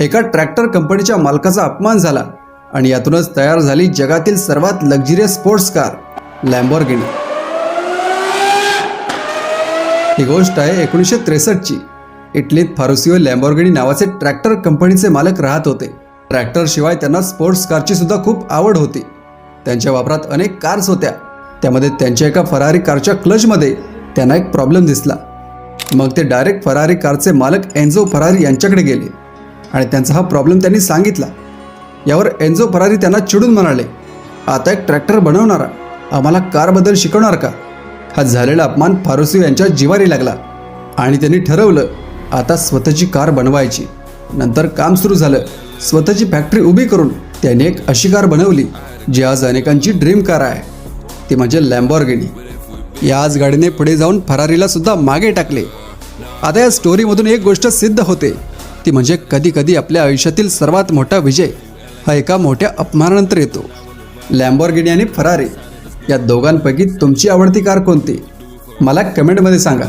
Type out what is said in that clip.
एका ट्रॅक्टर कंपनीच्या मालकाचा अपमान झाला आणि यातूनच तयार झाली जगातील सर्वात लक्झरियस स्पोर्ट्स कार लॅम्बोर्गिनी। ही गोष्ट आहे 1963ची। इटलीत फारुसियो लॅम्बोर्गिनी नावाचे ट्रॅक्टर कंपनीचे मालक राहत होते। ट्रॅक्टर शिवाय त्यांना स्पोर्ट्स कारची सुद्धा खूप आवड होती। त्यांच्या वापरात अनेक कार्स होत्या। त्यामध्ये त्यांच्या एका फरारी कारच्या क्लचमध्ये त्यांना एक प्रॉब्लेम दिसला। मग ते डायरेक्ट फरारी कारचे मालक एन्झो फरारी यांच्याकडे गेले आणि त्यांचा हा प्रॉब्लेम त्यांनी सांगितला। यावर एन्झो फरारी त्यांना चिडून म्हणाले, आता एक ट्रॅक्टर बनवणारा आम्हाला कारबद्दल शिकवणार का? हा झालेला अपमान फारुसियो यांच्या जिवारी लागला आणि त्यांनी ठरवलं आता स्वतःची कार बनवायची। नंतर काम सुरू झालं। स्वतःची फॅक्टरी उभी करून त्यांनी एक अशी कार बनवली जी आज अनेकांची ड्रीम कार आहे, ती म्हणजे लॅम्बोर्गिनी। याच गाडीने पुढे जाऊन फरारीला सुद्धा मागे टाकले। आता या स्टोरीमधून एक गोष्ट सिद्ध होते, ती म्हणजे कधी कधी आपल्या आयुष्यातील सर्वात मोठा विजय हा एका मोठ्या अपमानानंतर येतो। लॅम्बोर्गिनी आणि फरारी या दोघांपैकी तुमची आवडती कार कोणती? मला कमेंटमध्ये सांगा।